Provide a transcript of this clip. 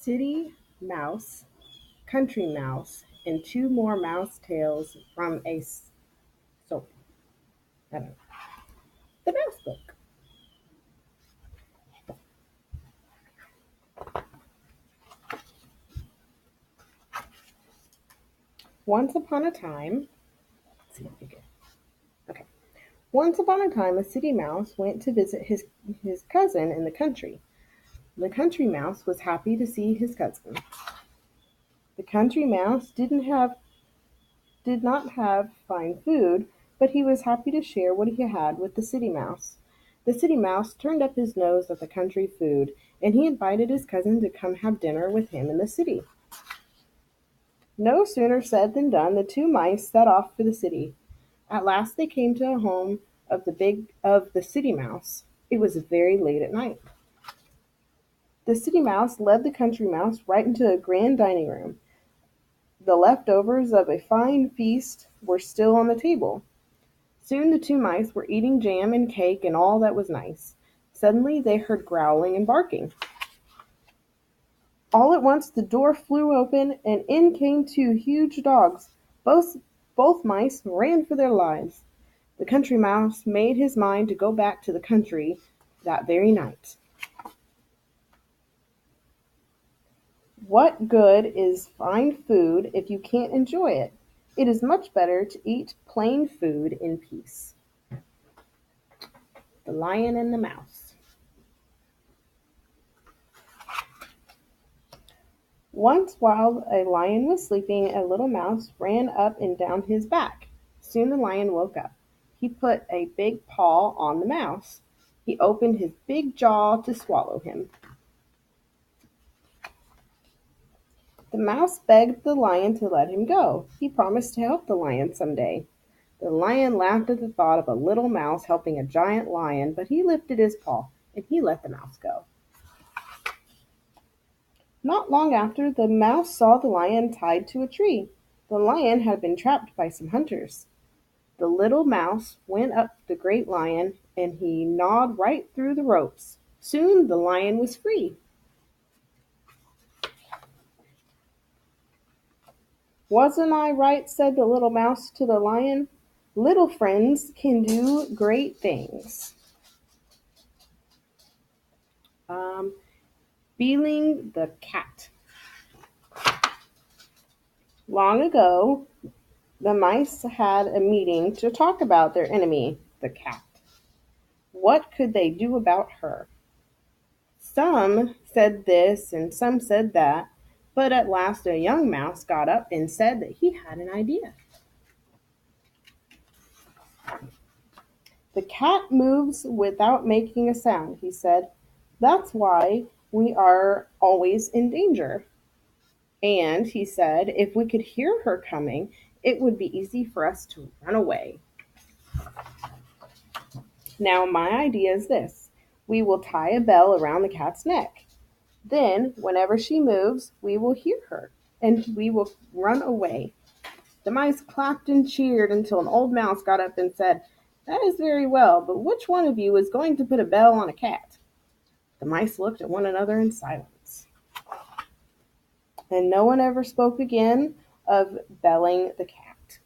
City Mouse, Country Mouse, and two more mouse tales from so I don't know, the Mouse Book. Once upon a time, let's see if we get okay. Once upon a time, a city mouse went to visit his cousin in the country. The country mouse was happy to see his cousin. The country mouse did not have fine food, but he was happy to share what he had with the city mouse. The city mouse turned up his nose at the country food, and he invited his cousin to come have dinner with him in the city. No sooner said than done. The two mice set off for the city. At last they came to a home of the city mouse. It was very late at night. The city mouse led the country mouse right into a grand dining room. The leftovers of a fine feast were still on the table. Soon the two mice were eating jam and cake and all that was nice. Suddenly they heard growling and barking. All at once the door flew open and in came two huge dogs. Both both mice ran for their lives. The country mouse made his mind to go back to the country that very night. What good is fine food if you can't enjoy it? It is much better to eat plain food in peace. The Lion and the Mouse. Once while a lion was sleeping, a little mouse ran up and down his back. Soon the lion woke up. He put a big paw on the mouse. He opened his big jaw to swallow him. The mouse begged the lion to let him go. He promised to help the lion some day. The lion laughed at the thought of a little mouse helping a giant lion, but he lifted his paw and he let the mouse go. Not long after, the mouse saw the lion tied to a tree. The lion had been trapped by some hunters. The little mouse went up to the great lion and he gnawed right through the ropes. Soon the lion was free. "Wasn't I right?" said the little mouse to the lion. "Little friends can do great things." Um, Beeling the cat. Long ago, the mice had a meeting to talk about their enemy, the cat. What could they do about her? Some said this and some said that, but at last a young mouse got up and said that he had an idea. "The cat moves without making a sound," he said. "That's why we are always in danger. And," he said, "if we could hear her coming, it would be easy for us to run away. Now, my idea is this. We will tie a bell around the cat's neck. Then, whenever she moves, we will hear her, and we will run away." The mice clapped and cheered until an old mouse got up and said, "That is very well, but which one of you is going to put a bell on a cat?" The mice looked at one another in silence, and no one ever spoke again of belling the cat.